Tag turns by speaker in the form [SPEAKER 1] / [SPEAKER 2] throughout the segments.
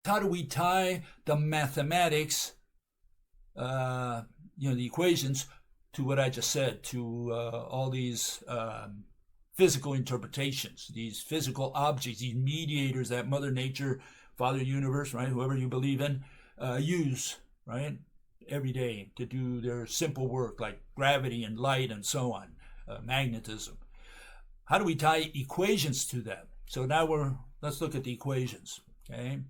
[SPEAKER 1] how do we tie the mathematics, the equations, to what I just said, to all these physical interpretations, these physical objects, these mediators that Mother Nature, Father Universe, right, whoever you believe in, use, right, every day to do their simple work like gravity and light and so on, magnetism. How do we tie equations to them? So now let's look at the equations, okay?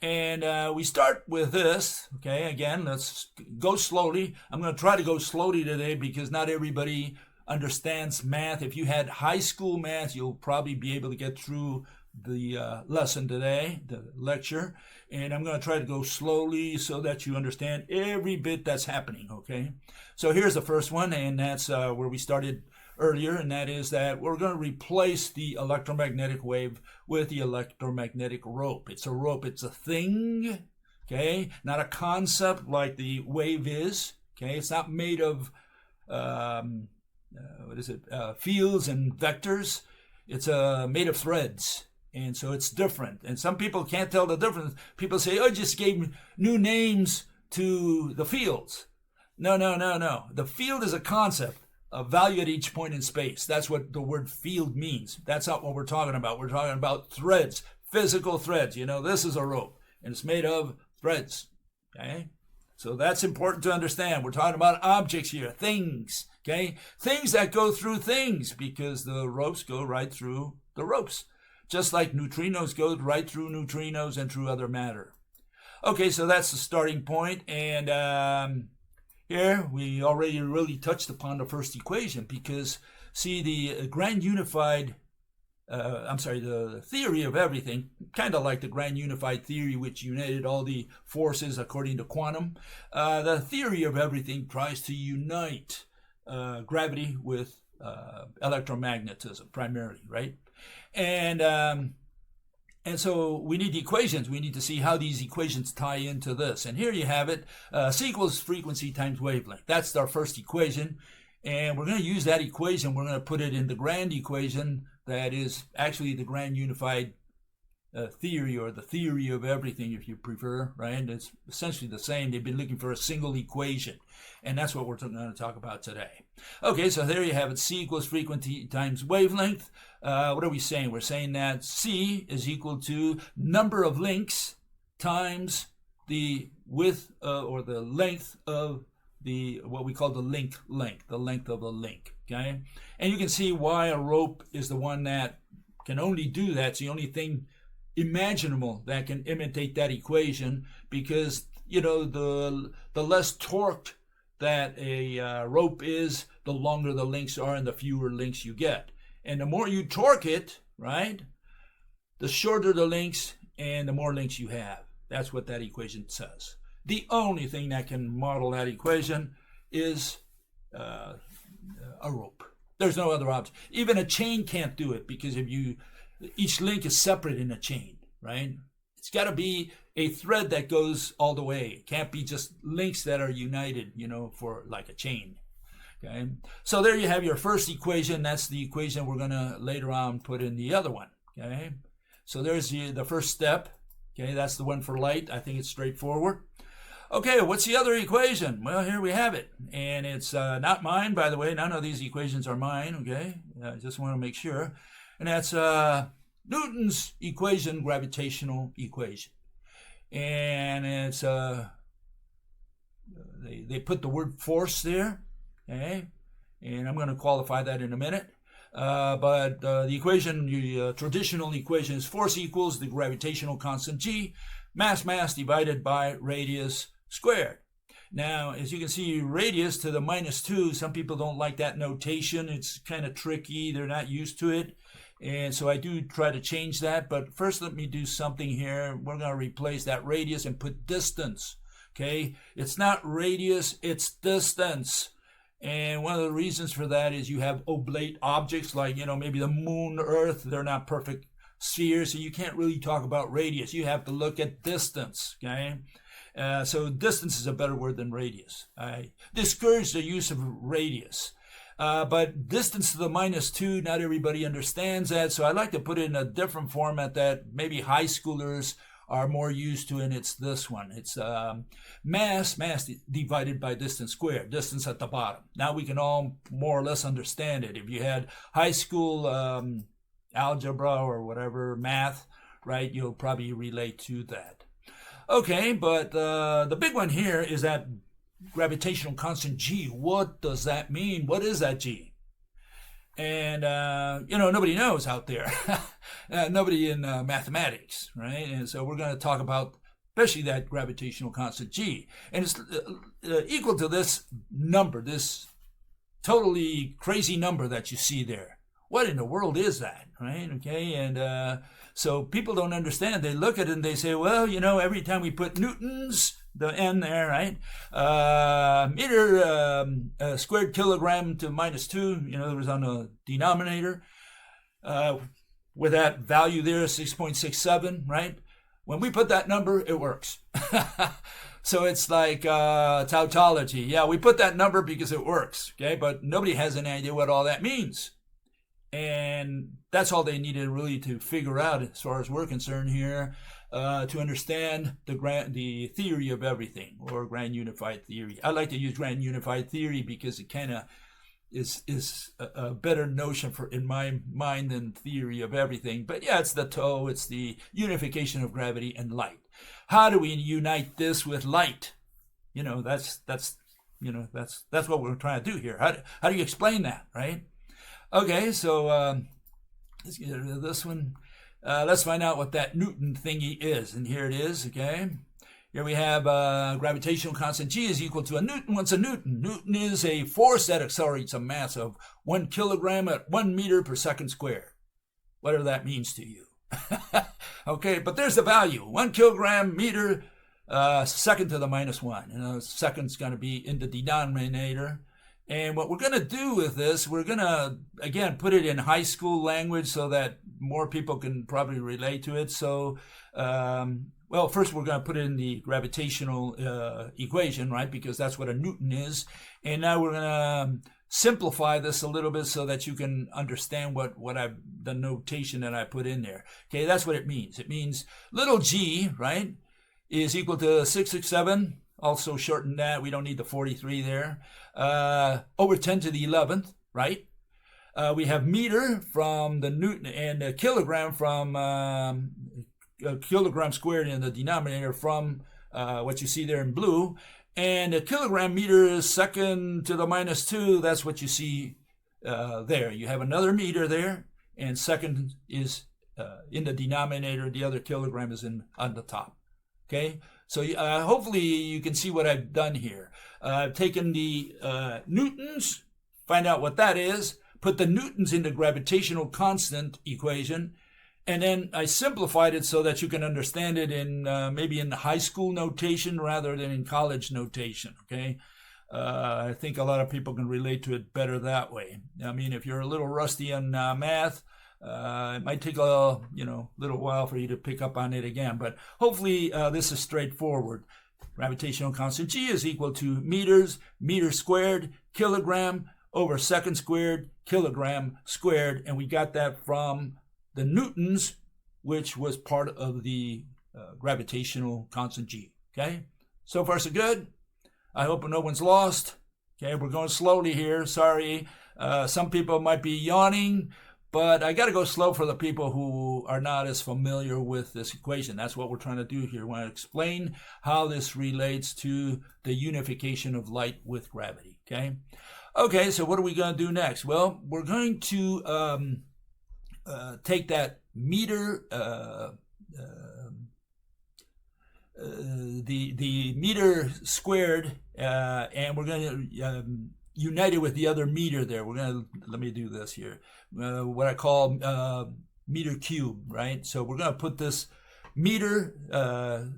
[SPEAKER 1] And we start with this, okay? Again, let's go slowly. I'm going to try to go slowly today because not everybody understands math. If you had high school math, you'll probably be able to get through the lesson today, the lecture. And I'm going to try to go slowly so that you understand every bit that's happening, okay? So here's the first one, and that's where we started earlier, and that is that we're going to replace the electromagnetic wave with the electromagnetic rope. It's a rope, it's a thing, okay? Not a concept like the wave is, okay? It's not made of, fields and vectors. It's made of threads, and so it's different. And some people can't tell the difference. People say, oh, just gave new names to the fields. No. The field is a concept. A value at each point in space. That's what the word field means. That's not what we're talking about. We're talking about threads, physical threads. This is a rope, and it's made of threads, okay? So that's important to understand. We're talking about objects here, things, okay? Things that go through things, because the ropes go right through the ropes, just like neutrinos go right through neutrinos and through other matter. Okay, so that's the starting point, and here, we already really touched upon the first equation because, see, the theory of everything, kind of like the grand unified theory which united all the forces according to quantum, the theory of everything tries to unite gravity with electromagnetism primarily, right? And so we need the equations. We need to see how these equations tie into this. And here you have it. C equals frequency times wavelength. That's our first equation. And we're going to use that equation. We're going to put it in the grand equation that is actually the grand unified theory, or the theory of everything, if you prefer, right? And it's essentially the same. They've been looking for a single equation. And that's what we're going to talk about today. Okay, so there you have it. C equals frequency times wavelength. What are we saying? We're saying that C is equal to number of links times the width or the length of what we call the length of a link, okay? And you can see why a rope is the one that can only do that. It's the only thing imaginable that can imitate that equation, because, the less torque that a rope is, the longer the links are and the fewer links you get. And the more you torque it, right, the shorter the links and the more links you have. That's what that equation says. The only thing that can model that equation is a rope. There's no other option. Even a chain can't do it, because each link is separate in a chain, right? It's got to be a thread that goes all the way. It can't be just links that are united, for like a chain. Okay, so there you have your first equation. That's the equation we're going to later on put in the other one. Okay, so there's the first step. Okay, that's the one for light. I think it's straightforward. Okay, what's the other equation? Well, here we have it. And it's not mine, by the way. None of these equations are mine. Okay, I just want to make sure. And that's Newton's equation, gravitational equation. And it's they put the word force there. Okay, and I'm going to qualify that in a minute. But the equation, the traditional equation, is force equals the gravitational constant g, mass divided by radius squared. Now, as you can see, radius to the -2, some people don't like that notation. It's kind of tricky. They're not used to it. And so I do try to change that. But first, let me do something here. We're going to replace that radius and put distance. Okay, it's not radius, it's distance. And one of the reasons for that is you have oblate objects like, maybe the moon, Earth. They're not perfect spheres, so you can't really talk about radius. You have to look at distance, okay? So distance is a better word than radius. I discourage the use of radius. But distance to the -2, not everybody understands that, so I like to put it in a different format that maybe high schoolers are more used to, and it's this one. It's mass divided by distance squared, distance at the bottom. Now we can all more or less understand it. If you had high school algebra or whatever, math, right, you'll probably relate to that. Okay, but the big one here is that gravitational constant G. What does that mean? What is that G? And, nobody knows out there. Nobody in mathematics, right? And so we're going to talk about especially that gravitational constant G. And it's equal to this number, this totally crazy number that you see there. What in the world is that, right? Okay, and so people don't understand. They look at it and they say, well, every time we put newtons, the N there, right? Meter squared kilogram to -2, it was on the denominator. With that value there, 6.67, right? When we put that number, it works. So it's like tautology. Yeah, we put that number because it works, okay? But nobody has any idea what all that means. And that's all they needed really to figure out as far as we're concerned here, to understand the theory of everything, or grand unified theory. I like to use grand unified theory because it kind of is a better notion in my mind than theory of everything. But yeah, it's it's the unification of gravity and light. How do we unite this with light? That's what we're trying to do here. How do you explain that, right? Okay, so let's get rid of this one. Let's find out what that Newton thingy is. And here it is, okay? Here we have gravitational constant G is equal to a Newton. What's a Newton? Newton is a force that accelerates a mass of 1 kilogram at 1 meter per second squared. Whatever that means to you. Okay, but there's the value. 1 kilogram meter second to the -1. Second's going to be in the denominator. And what we're going to do with this, we're going to, again, put it in high school language so that more people can probably relate to it. So, first we're going to put it in the gravitational equation, right? Because that's what a Newton is. And now we're going to simplify this a little bit so that you can understand the notation that I put in there. Okay, that's what it means. It means little g, right, is equal to 667. Also shorten that. We don't need the 43 there. Over 10 to the 11th, right? We have meter from the Newton and a kilogram from a kilogram squared in the denominator from what you see there in blue. And a kilogram meter is second to the -2. That's what you see there. You have another meter there, and second is in the denominator. The other kilogram is on the top. Okay? So hopefully you can see what I've done here. I've taken the newtons, find out what that is, put the newtons in the gravitational constant equation, and then I simplified it so that you can understand it in maybe in the high school notation rather than in college notation, okay? I think a lot of people can relate to it better that way. I mean, if you're a little rusty on math, it might take a little while for you to pick up on it again, but hopefully this is straightforward. Gravitational constant G is equal to meter squared, kilogram over second squared, kilogram squared, and we got that from the newtons, which was part of the gravitational constant G. Okay, so far so good. I hope no one's lost. Okay, we're going slowly here. Sorry, some people might be yawning, but I got to go slow for the people who are not as familiar with this equation. That's what we're trying to do here. We want to explain how this relates to the unification of light with gravity. Okay, so what are we going to do next? Well, we're going to take that meter, the meter squared, and we're going to unite it with the other meter there. We're going to, let me do this here, what I call meter cube, right? So we're going to put this meter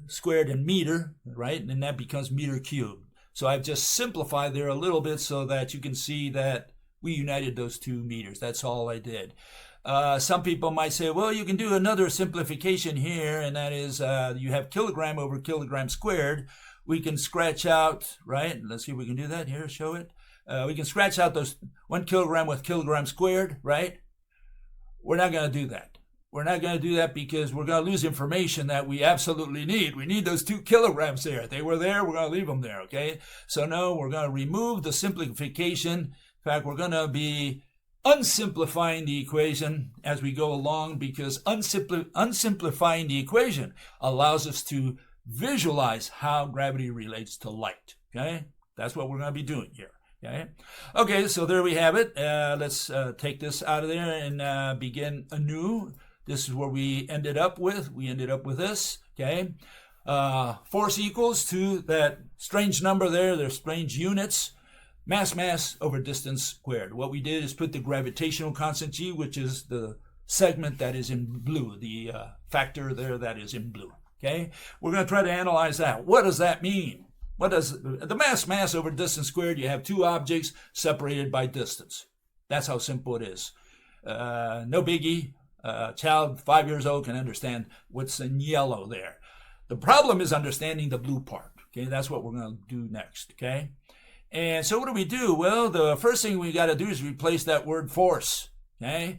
[SPEAKER 1] squared in meter, right? And that becomes meter cube. So I've just simplified there a little bit so that you can see that we united those two meters. That's all I did. Some people might say, well, you can do another simplification here, and that is you have kilogram over kilogram squared. We can scratch out, right? Let's see if we can do that here, show it. We can scratch out those 1 kilogram with kilogram squared, right? We're not going to do that. we're not going to do that because we're going to lose information that we absolutely need. We need those 2 kilograms there. They were there, we're going to leave them there, okay? So no, we're going to remove the simplification. In fact, we're going to be unsimplifying the equation as we go along, because unsimplifying the equation allows us to visualize how gravity relates to light, okay? That's what we're going to be doing here, okay? Okay, so there we have it. Let's take this out of there and begin anew. This is where we ended up with. We ended up with this, okay? Force equals to that strange number there, their strange units. Mass over distance squared. What we did is put the gravitational constant G, which is the segment that is in blue, the factor there that is in blue. Okay, we're going to try to analyze that. What does that mean? What does the mass over distance squared? You have 2 objects separated by distance. That's how simple it is. No biggie. A child 5 years old can understand what's in yellow there. The problem is understanding the blue part. Okay, that's what we're going to do next. Okay. And so what do we do? Well, the first thing we got to do is replace that word force, okay?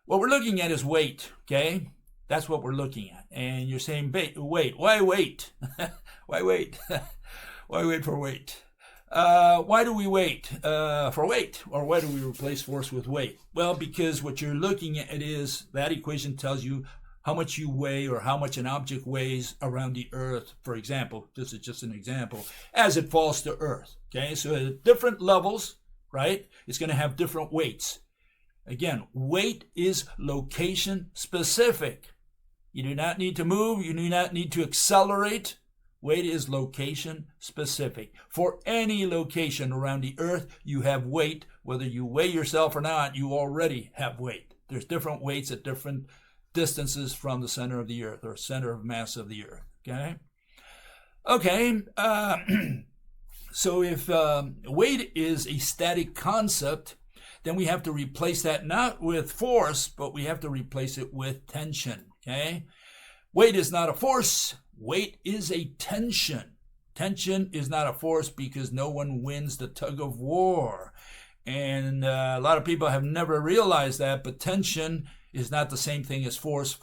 [SPEAKER 1] What we're looking at is weight, okay? That's what we're looking at. And you're saying, wait, why wait? Why wait? Why wait for weight? Why do we wait for weight? Or why do we replace force with weight? Well, because what you're looking at is that equation tells you how much you weigh or how much an object weighs around the earth, for example. This is just an example, as it falls to earth. Okay, so at different levels, right, it's going to have different weights. Again, weight is location specific. You do not need to move. You do not need to accelerate. Weight is location specific. For any location around the earth, you have weight. Whether you weigh yourself or not, you already have weight. There's different weights at different distances from the center of the earth, or center of mass of the earth, okay? Okay, so if weight is a static concept, then we have to replace that not with force, but we have to replace it with tension, okay? Weight is not a force, weight is a tension. Tension is not a force because no one wins the tug of war. And a lot of people have never realized that, but tension is not the same thing as force.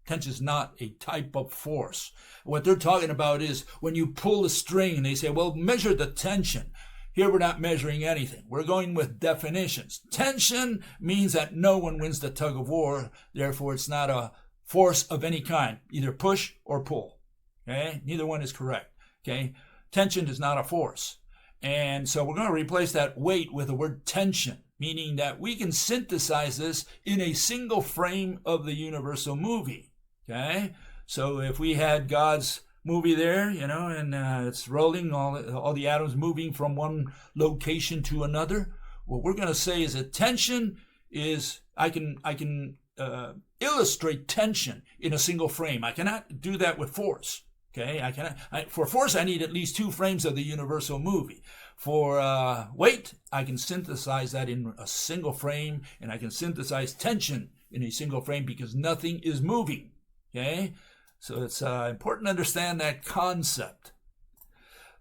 [SPEAKER 1] Tension is not a type of force. What they're talking about is when you pull the string and they say, well, measure the tension. Here we're not measuring anything. We're going with definitions. Tension means that no one wins the tug of war. Therefore, it's not a force of any kind, either push or pull. Okay? Neither one is correct. Okay? Tension is not a force. And so we're going to replace that weight with the word tension, meaning that we can synthesize this in a single frame of the universal movie, okay? So if we had God's movie there, you know, and it's rolling, all the atoms moving from one location to another, what we're going to say is that tension is, I can illustrate tension in a single frame. I cannot do that with force. Okay, for force, I need at least 2 frames of the universal movie. For weight, I can synthesize that in a single frame, and I can synthesize tension in a single frame because nothing is moving. Okay, so it's important to understand that concept.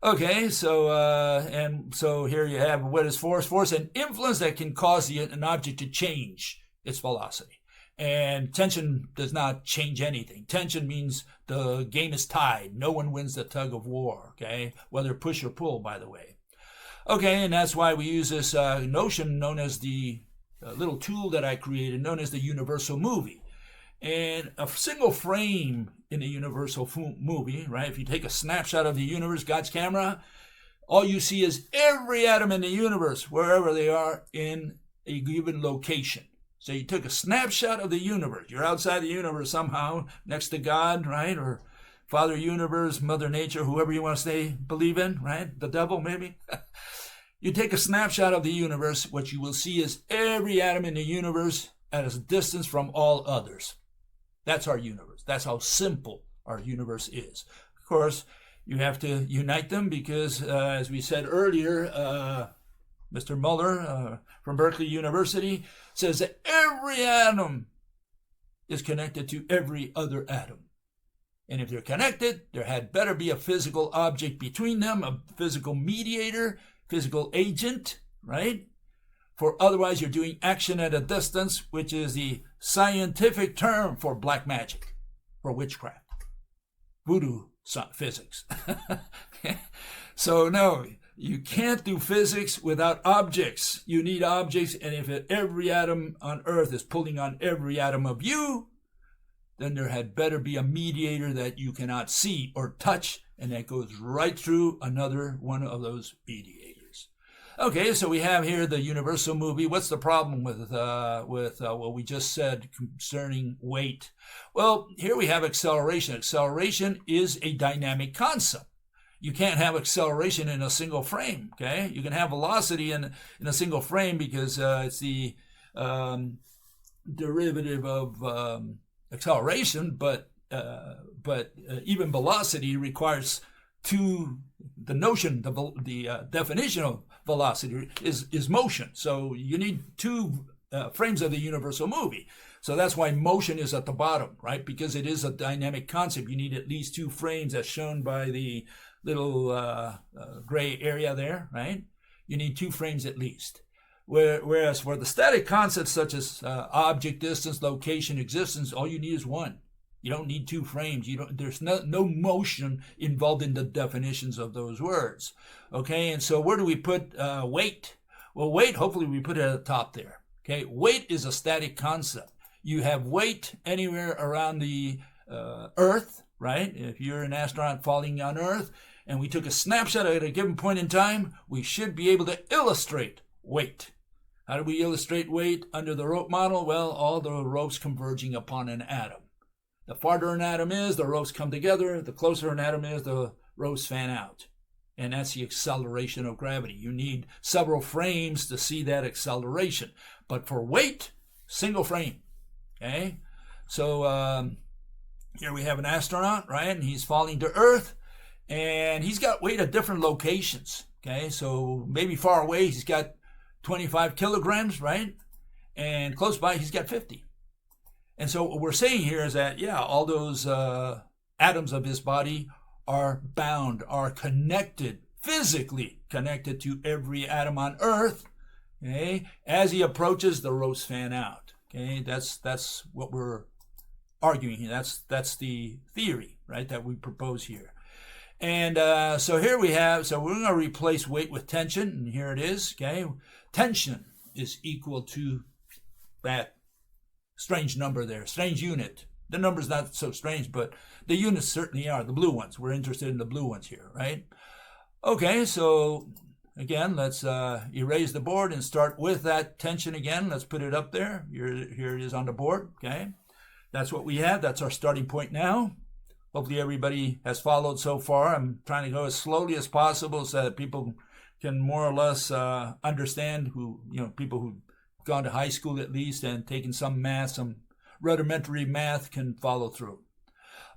[SPEAKER 1] Okay, so here you have what is force. Force, an influence that can cause an object to change its velocity. And tension does not change anything. Tension means the game is tied. No one wins the tug of war, okay? Whether push or pull, by the way. Okay, and that's why we use this notion known as the little tool that I created, known as the universal movie. And a single frame in the universal movie, right? If you take a snapshot of the universe, God's camera, all you see is every atom in the universe, wherever they are in a given location. So you took a snapshot of the universe. You're outside the universe somehow, next to God, right? Or Father Universe, Mother Nature, whoever you want to say, believe in, right? The devil, maybe. You take a snapshot of the universe. What you will see is every atom in the universe at a distance from all others. That's our universe. That's how simple our universe is. Of course, you have to unite them because, as we said earlier, Mr. Muller from Berkeley University says that every atom is connected to every other atom. And if they're connected, there had better be a physical object between them, a physical mediator, physical agent, right? For otherwise, you're doing action at a distance, which is the scientific term for black magic, for witchcraft, voodoo physics. So no, you can't do physics without objects. You need objects, and if every atom on Earth is pulling on every atom of you, then there had better be a mediator that you cannot see or touch, and that goes right through another one of those mediators. Okay, so we have here the universal movie. What's the problem with what we just said concerning weight? Well, here we have acceleration. Acceleration is a dynamic concept. You can't have acceleration in a single frame, okay? You can have velocity in a single frame because it's the derivative of acceleration, but even velocity requires the notion, the definition of velocity is motion. So you need two frames of the universal movie. So that's why motion is at the bottom, right? Because it is a dynamic concept. You need at least two frames as shown by the little gray area there, right? You need two frames at least. Whereas for the static concepts such as object, distance, location, existence, all you need is one. You don't need two frames. There's no motion involved in the definitions of those words. Okay, and so where do we put weight? Well, weight, hopefully we put it at the top there. Okay, weight is a static concept. You have weight anywhere around the Earth, right? If you're an astronaut falling on Earth, and we took a snapshot at a given point in time, we should be able to illustrate weight. How do we illustrate weight under the rope model? Well, all the ropes converging upon an atom. The farther an atom is, the ropes come together. The closer an atom is, the ropes fan out. And that's the acceleration of gravity. You need several frames to see that acceleration. But for weight, single frame. Okay? So here we have an astronaut, right? And he's falling to Earth. And he's got weight at different locations. Okay? So maybe far away, he's got 25 kilograms, right? And close by, he's got 50. And so what we're saying here is that, yeah, all those atoms of his body are bound, are connected, physically connected to every atom on Earth. Okay? As he approaches, the ropes fan out. Okay? That's what we're arguing here. That's the theory, right, that we propose here. And so here we have, so we're going to replace weight with tension, and here it is, okay? Tension is equal to that strange number there, strange unit. The number's not so strange, but the units certainly are, the blue ones. We're interested in the blue ones here, right? Okay, so again, let's erase the board and start with that tension again. Let's put it up there. Here it is on the board, okay? That's what we have. That's our starting point now. Hopefully everybody has followed so far. I'm trying to go as slowly as possible so that people can more or less understand, people who've gone to high school at least and taken some math, some rudimentary math can follow through.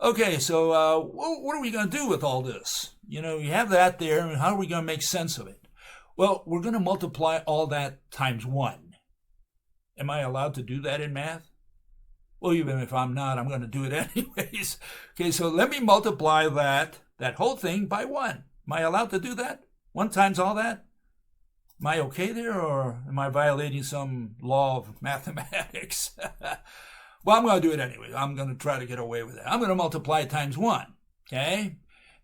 [SPEAKER 1] Okay, so what are we going to do with all this? You have that there, and how are we going to make sense of it? Well, we're going to multiply all that times 1. Am I allowed to do that in math? Well, even if I'm not, I'm going to do it anyways. Okay, so let me multiply that whole thing by 1. Am I allowed to do that? 1 times all that? Am I okay there, or am I violating some law of mathematics? Well, I'm going to do it anyway. I'm going to try to get away with it. I'm going to multiply it times 1, okay?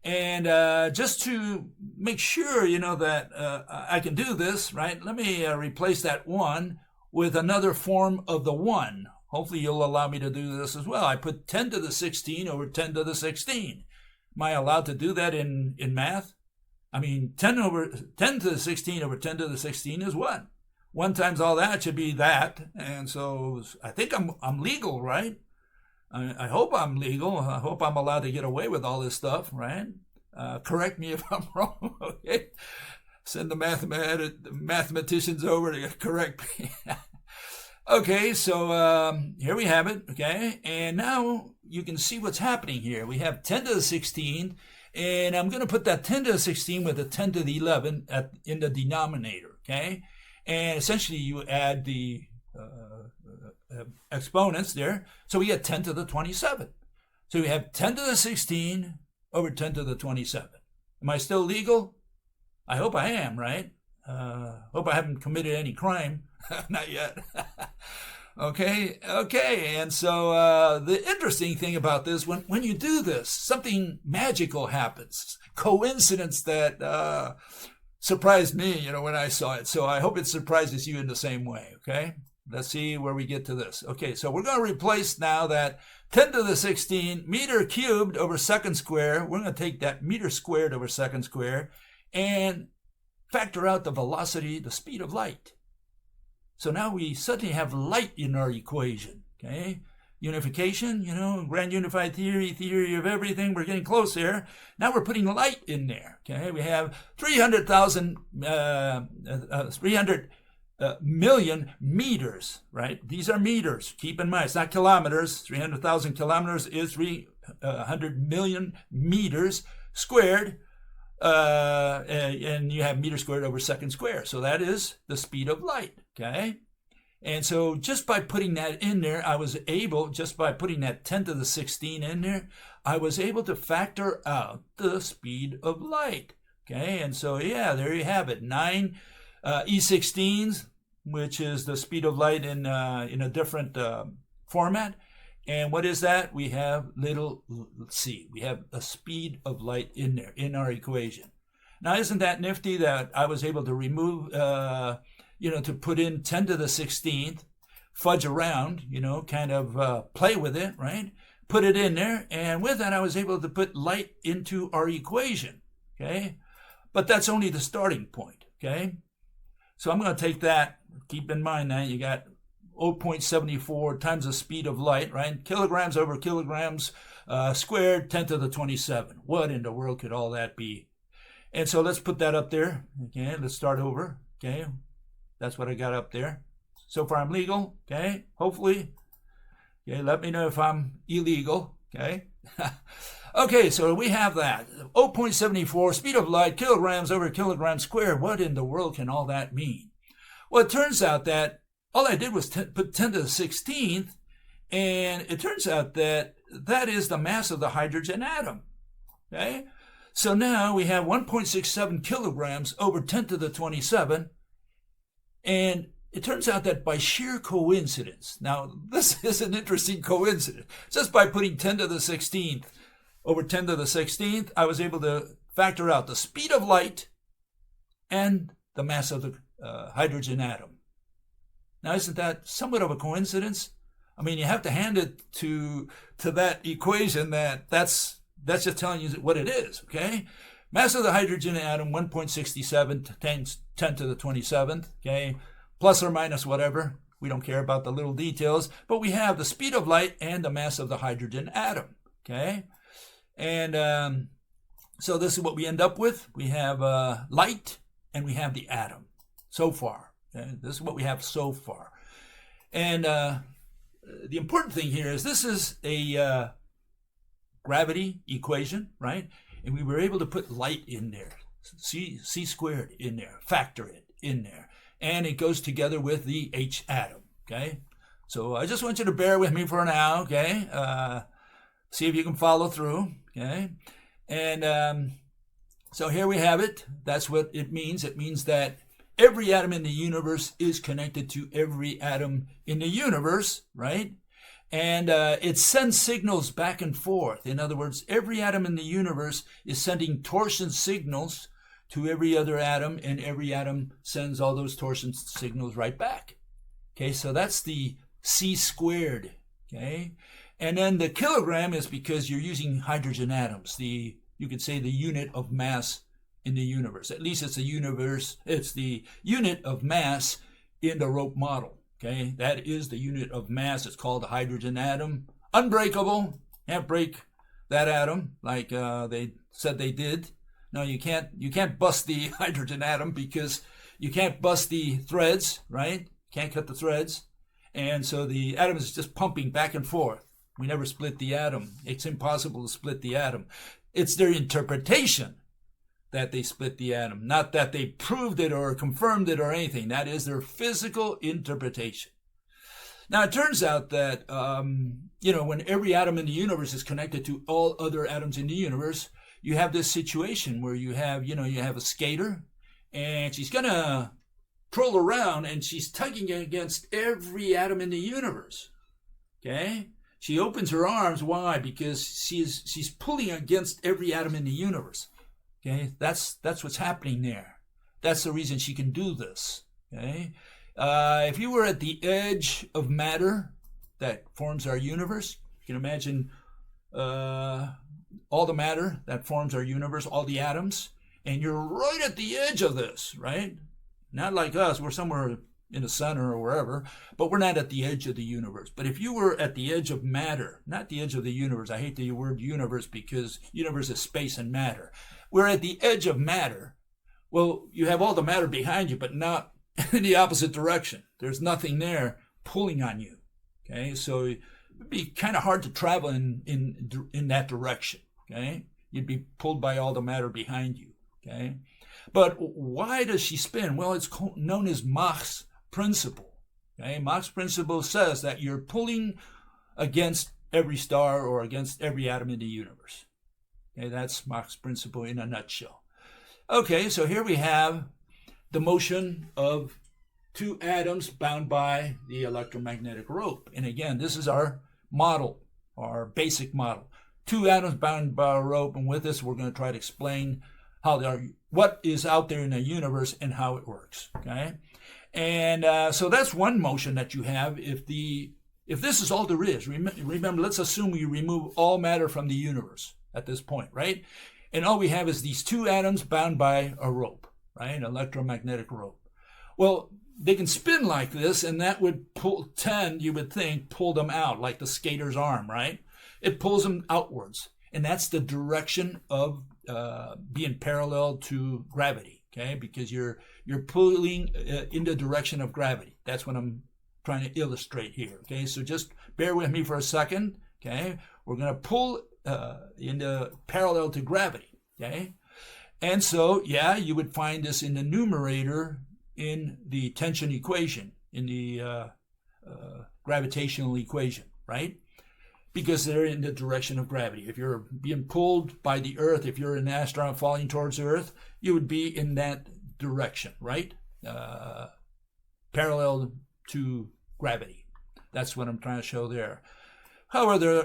[SPEAKER 1] And just to make sure, that I can do this, right, let me replace that 1 with another form of the 1. Hopefully you'll allow me to do this as well. I put 10 to the 16 over 10 to the 16. Am I allowed to do that in math? I mean, 10 to the 16 over 10 to the 16 is what? 1 times all that should be that. And so I think I'm legal, right? I hope I'm legal. I hope I'm allowed to get away with all this stuff, right? Correct me if I'm wrong, okay? Send the mathematicians over to correct me. Okay, so here we have it, okay? And now you can see what's happening here. We have 10 to the 16, and I'm going to put that 10 to the 16 with a 10 to the 11 in the denominator, okay? And essentially you add the exponents there, so we get 10 to the 27. So we have 10 to the 16 over 10 to the 27. Am I still legal? I hope I am, right? Hope I haven't committed any crime. Not yet. Okay. And so the interesting thing about this, when you do this, something magical happens. Coincidence that surprised me, when I saw it. So I hope it surprises you in the same way, okay? Let's see where we get to this. Okay, so we're going to replace now that 10 to the 16 meter cubed over second square. We're going to take that meter squared over second square and factor out the velocity, the speed of light. So now we suddenly have light in our equation, okay? Unification, grand unified theory of everything. We're getting close here. Now we're putting light in there, okay? We have 300 million meters, right? These are meters. Keep in mind, it's not kilometers. 300,000 kilometers is 300 million meters squared. And you have meter squared over second square. So that is the speed of light, okay? And so just by putting that in there, just by putting that 10 to the 16 in there, I was able to factor out the speed of light, okay? And so, yeah, there you have it. 9 E16s, which is the speed of light in a different format. And what is that? We have we have a speed of light in there, in our equation. Now, isn't that nifty that I was able to remove, to put in 10 to the 16th, fudge around, kind of play with it, right? Put it in there, and with that, I was able to put light into our equation, okay? But that's only the starting point, okay? So I'm going to take that. Keep in mind that you got 0.74 times the speed of light, right? Kilograms over kilograms squared, 10 to the 27. What in the world could all that be? And so let's put that up there. Okay, let's start over. Okay, that's what I got up there. So far I'm legal. Okay, hopefully. Okay, let me know if I'm illegal. Okay. Okay, so we have that. 0.74 speed of light, kilograms over kilograms squared. What in the world can all that mean? Well, it turns out that all I did was put 10 to the 16th, and it turns out that that is the mass of the hydrogen atom. Okay? So now we have 1.67 kilograms over 10 to the 27, and it turns out that by sheer coincidence, now this is an interesting coincidence, just by putting 10 to the 16th over 10 to the 16th, I was able to factor out the speed of light and the mass of the hydrogen atom. Now, isn't that somewhat of a coincidence? I mean, you have to hand it to that equation that's just telling you what it is, okay? Mass of the hydrogen atom, 1.67 times 10 to the 27th, okay? Plus or minus whatever. We don't care about the little details. But we have the speed of light and the mass of the hydrogen atom, okay? And so this is what we end up with. We have light and we have the atom so far. Okay? This is what we have so far. And the important thing here is this is a gravity equation, right? And we were able to put light in there, c squared in there, factor it in there. And it goes together with the H atom, okay? So I just want you to bear with me for now, okay? See if you can follow through, okay? And so here we have it. That's what it means. It means that every atom in the universe is connected to every atom in the universe, right? And it sends signals back and forth. In other words, every atom in the universe is sending torsion signals to every other atom, and every atom sends all those torsion signals right back. Okay, so that's the c squared, okay? And then the kilogram is because you're using hydrogen atoms, you could say the unit of mass in the universe. At least it's the unit of mass in the rope model, okay? That is the unit of mass. It's called the hydrogen atom. Unbreakable, can't break that atom like they said they did. No, you can't bust the hydrogen atom because you can't bust the threads, right? Can't cut the threads. And so the atom is just pumping back and forth. We never split the atom. It's impossible to split the atom. It's their interpretation that they split the atom, not that they proved it or confirmed it or anything. That is their physical interpretation. Now, it turns out that, when every atom in the universe is connected to all other atoms in the universe, you have this situation where you have a skater, and she's going to troll around, and she's tugging against every atom in the universe. Okay? She opens her arms. Why? Because she's pulling against every atom in the universe. Okay? That's what's happening there. That's the reason she can do this. Okay? If you were at the edge of matter that forms our universe, you can imagine all the matter that forms our universe, all the atoms, and you're right at the edge of this, right? Not like us, we're somewhere in the center or wherever, but we're not at the edge of the universe. But if you were at the edge of matter, not the edge of the universe, I hate the word universe because universe is space and matter. We're at the edge of matter. Well, you have all the matter behind you, but not in the opposite direction. There's nothing there pulling on you. Okay, so it'd be kind of hard to travel in that direction. Okay, you'd be pulled by all the matter behind you. Okay, but why does she spin? Well, it's known as Mach's principle. Okay, Mach's principle says that you're pulling against every star or against every atom in the universe. Okay, that's Mach's principle in a nutshell. Okay, so here we have the motion of two atoms bound by the electromagnetic rope. And again, this is our model, our basic model. Two atoms bound by a rope, and with this we're going to try to explain how they are, what is out there in the universe and how it works. Okay, and so that's one motion that you have. If this is all there is, remember, let's assume we remove all matter from the universe at this point, right? And all we have is these two atoms bound by a rope, right? An electromagnetic rope. Well, they can spin like this, and that would you would think, pull them out like the skater's arm, right? It pulls them outwards, and that's the direction of being parallel to gravity, okay? Because you're pulling in the direction of gravity. That's what I'm trying to illustrate here, okay? So just bear with me for a second, okay? We're going to pull into parallel to gravity, okay? And so, yeah, you would find this in the numerator in the tension equation, in the gravitational equation, right? Because they're in the direction of gravity. If you're being pulled by the Earth, if you're an astronaut falling towards the Earth, you would be in that direction, right? Parallel to gravity. That's what I'm trying to show there. However,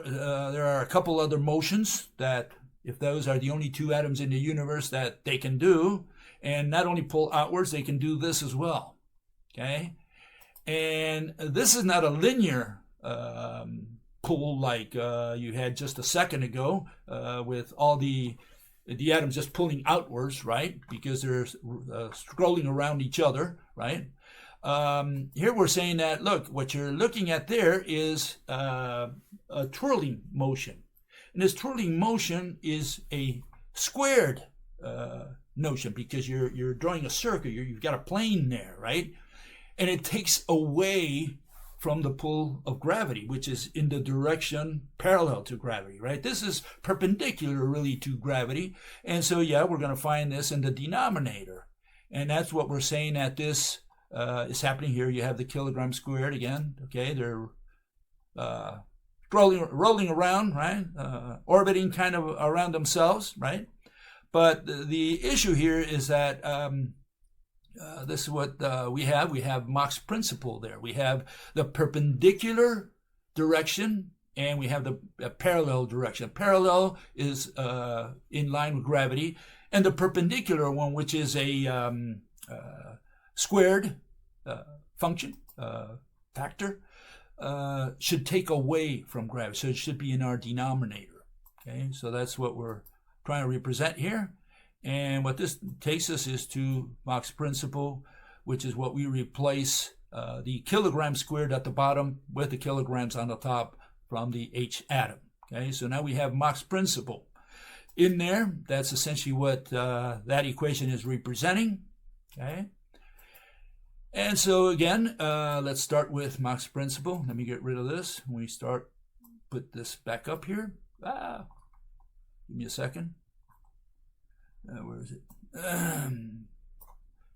[SPEAKER 1] there are a couple other motions that, if those are the only two atoms in the universe, that they can do, and not only pull outwards, they can do this as well, okay? And this is not a linear pull like you had just a second ago with all the atoms just pulling outwards, right? Because they're scrolling around each other, right? Here we're saying that, look, what you're looking at there is a twirling motion. And this twirling motion is a squared notion because you're drawing a circle. You've got a plane there, right? And it takes away from the pull of gravity, which is in the direction parallel to gravity, right? This is perpendicular really to gravity. And so, yeah, we're going to find this in the denominator. And that's what we're saying that this is happening here. You have the kilogram squared again, okay? They're rolling around, right? Orbiting kind of around themselves, right? But the issue here is that this is what we have. We have Mach's principle there. We have the perpendicular direction, and we have the parallel direction. Parallel is in line with gravity, and the perpendicular one, which is a squared function, factor, should take away from gravity. So it should be in our denominator. Okay, so that's what we're trying to represent here. And what this takes us is to Mach's principle, which is what we replace the kilogram squared at the bottom with the kilograms on the top from the H atom. Okay, so now we have Mach's principle in there. That's essentially what that equation is representing. Okay, and so again, let's start with Mach's principle. Let me get rid of this. When we put this back up here. Give me a second. Where is it?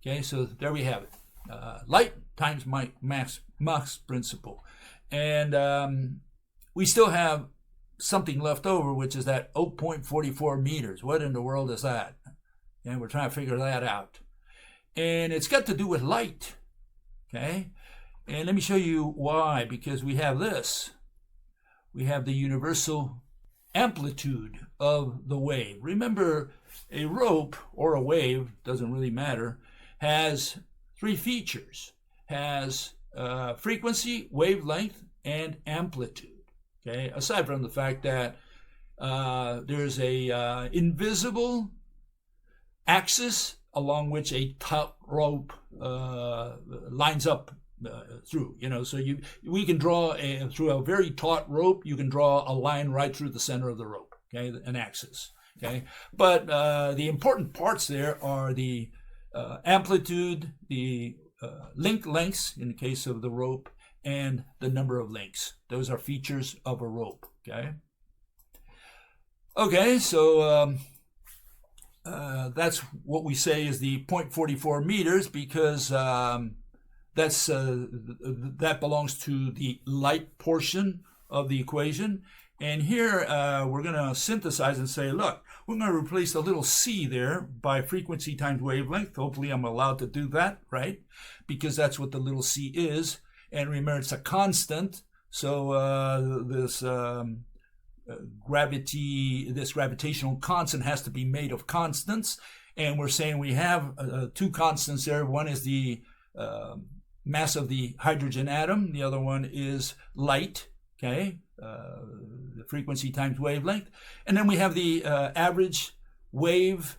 [SPEAKER 1] Okay, so there we have it. Light times Mach's principle. And we still have something left over, which is that 0.44 meters. What in the world is that? And we're trying to figure that out. And it's got to do with light, okay? And let me show you why, because we have this. We have the universal amplitude of the wave. Remember, a rope or a wave, doesn't really matter, has three features. Has frequency, wavelength, and amplitude. Okay, aside from the fact that there's a invisible axis along which a taut rope lines up through. So we can draw through a very taut rope. You can draw a line right through the center of the rope. Okay, an axis. Okay, but the important parts there are the amplitude, the link lengths in the case of the rope, and the number of links. Those are features of a rope. Okay, so that's what we say is the 0.44 meters, because that belongs to the light portion of the equation. And here we're going to synthesize and say, look, we're going to replace the little c there by frequency times wavelength. Hopefully I'm allowed to do that, right? Because that's what the little c is. And remember, it's a constant. So this gravitational constant has to be made of constants. And we're saying we have two constants there. One is the mass of the hydrogen atom. The other one is light, okay? The frequency times wavelength. And then we have the average wave,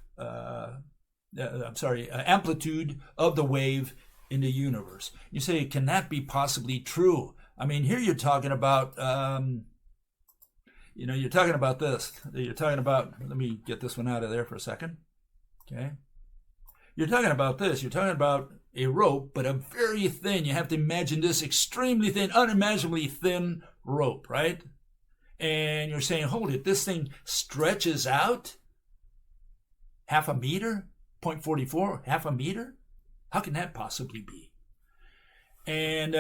[SPEAKER 1] amplitude of the wave in the universe. You say, can that be possibly true? I mean, here you're talking about, you're talking about this. You're talking about, let me get this one out of there for a second. Okay. You're talking about this. You're talking about a rope, but a very thin, you have to imagine this extremely thin, unimaginably thin rope, right? And you're saying, hold it, this thing stretches out half a meter, 0.44, half a meter? How can that possibly be? And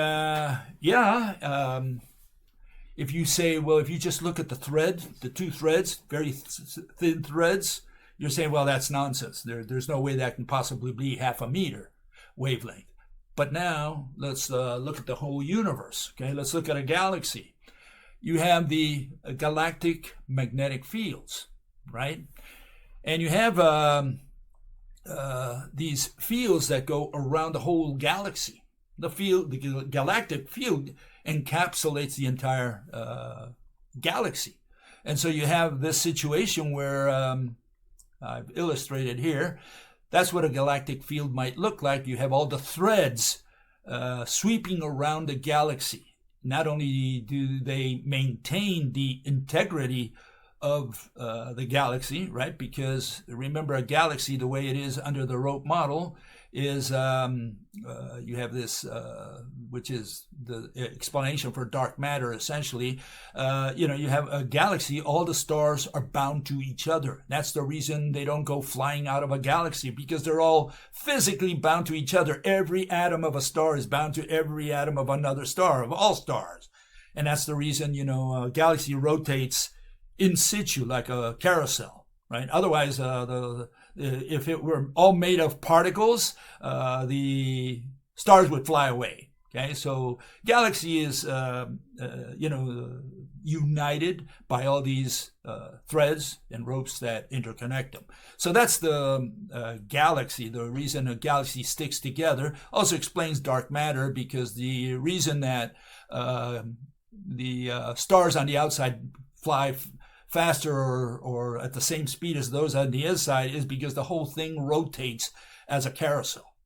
[SPEAKER 1] if you say, well, if you just look at the thread, the two threads, very thin threads, you're saying, well, that's nonsense. There's no way that can possibly be half a meter wavelength. But now let's look at the whole universe. Okay, let's look at a galaxy. You have the galactic magnetic fields, right? And you have these fields that go around the whole galaxy. The galactic field encapsulates the entire galaxy. And so you have this situation where I've illustrated here. That's what a galactic field might look like. You have all the threads sweeping around the galaxy. Not only do they maintain the integrity of the galaxy, right? Because remember, a galaxy, the way it is under the rope model, is you have this, which is the explanation for dark matter, essentially. You have a galaxy, all the stars are bound to each other. That's the reason they don't go flying out of a galaxy, because they're all physically bound to each other. Every atom of a star is bound to every atom of another star, of all stars. And that's the reason, a galaxy rotates in situ like a carousel, right? Otherwise, if it were all made of particles, the stars would fly away. Okay, so galaxy is, united by all these threads and ropes that interconnect them. So that's the galaxy. The reason a galaxy sticks together also explains dark matter, because the reason that the stars on the outside fly faster or at the same speed as those on the inside is because the whole thing rotates as a carousel.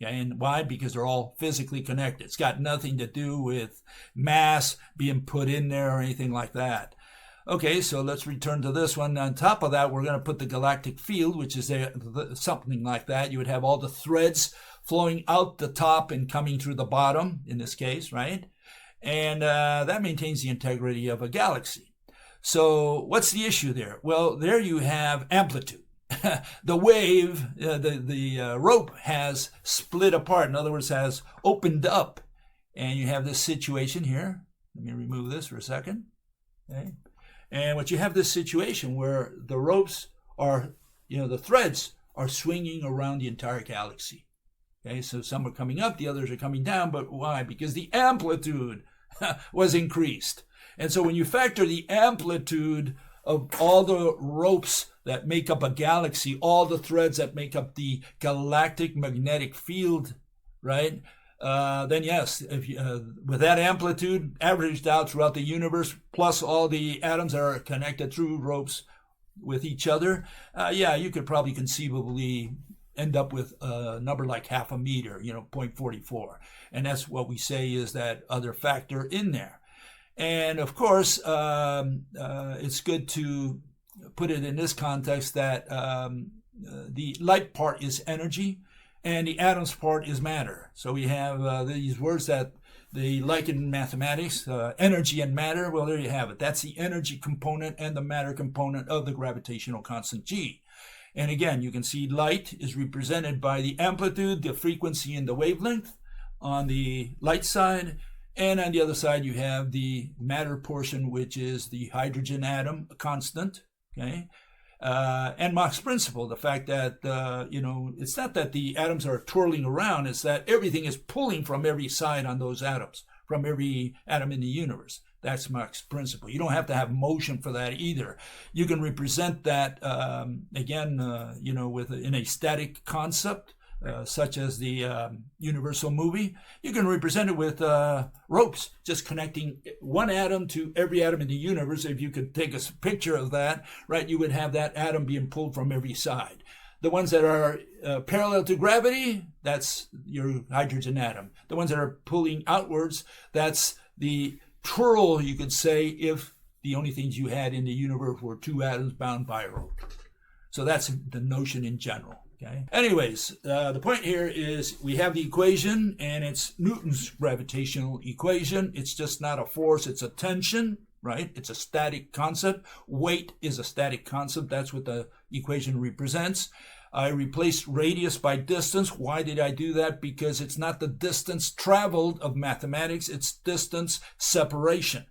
[SPEAKER 1] Okay? And why? Because they're all physically connected. It's got nothing to do with mass being put in there or anything like that. Okay, so let's return to this one. On top of that, we're going to put the galactic field, which is something like that. You would have all the threads flowing out the top and coming through the bottom, in this case, right? And that maintains the integrity of a galaxy. So what's the issue there? Well, there you have amplitude. The wave, the rope has split apart. In other words, has opened up. And you have this situation here. Let me remove this for a second. Okay. And what you have this situation where the ropes are, the threads are swinging around the entire galaxy. Okay, so some are coming up, the others are coming down, but why? Because the amplitude was increased. And so when you factor the amplitude of all the ropes that make up a galaxy, all the threads that make up the galactic magnetic field, right? Then yes, if you, with that amplitude averaged out throughout the universe, plus all the atoms that are connected through ropes with each other, yeah, you could probably conceivably end up with a number like half a meter, 0.44. And that's what we say is that other factor in there. And of course, it's good to put it in this context that the light part is energy and the atoms part is matter. So we have these words that they like in mathematics, energy and matter. Well, there you have it. That's the energy component and the matter component of the gravitational constant G. And again, you can see light is represented by the amplitude, the frequency, and the wavelength on the light side. And on the other side, you have the matter portion, which is the hydrogen atom, a constant, okay? And Mach's principle, the fact that, it's not that the atoms are twirling around, it's that everything is pulling from every side on those atoms, from every atom in the universe. That's Mach's principle. You don't have to have motion for that either. You can represent that, in a static concept, such as the universal movie. You can represent it with ropes, just connecting one atom to every atom in the universe. If you could take a picture of that, right, you would have that atom being pulled from every side. The ones that are parallel to gravity, that's your hydrogen atom. The ones that are pulling outwards, that's the twirl, you could say, if the only things you had in the universe were two atoms bound by a rope. So that's the notion in general. Okay. Anyways, the point here is we have the equation, and it's Newton's gravitational equation. It's just not a force, it's a tension, right? It's a static concept. Weight is a static concept. That's what the equation represents. I replaced radius by distance. Why did I do that? Because it's not the distance traveled of mathematics, it's distance separation.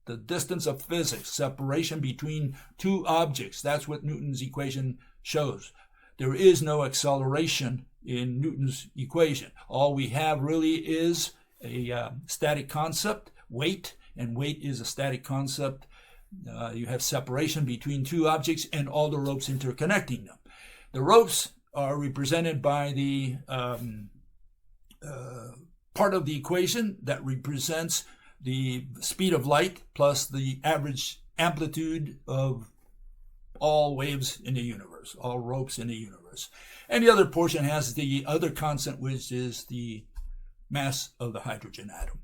[SPEAKER 1] The distance of physics, separation between two objects. That's what Newton's equation shows. There is no acceleration in Newton's equation. All we have really is a static concept, weight, and weight is a static concept. You have separation between two objects and all the ropes interconnecting them. The ropes are represented by the part of the equation that represents the speed of light plus the average amplitude of all waves in the universe, all ropes in the universe. And the other portion has the other constant, which is the mass of the hydrogen atom.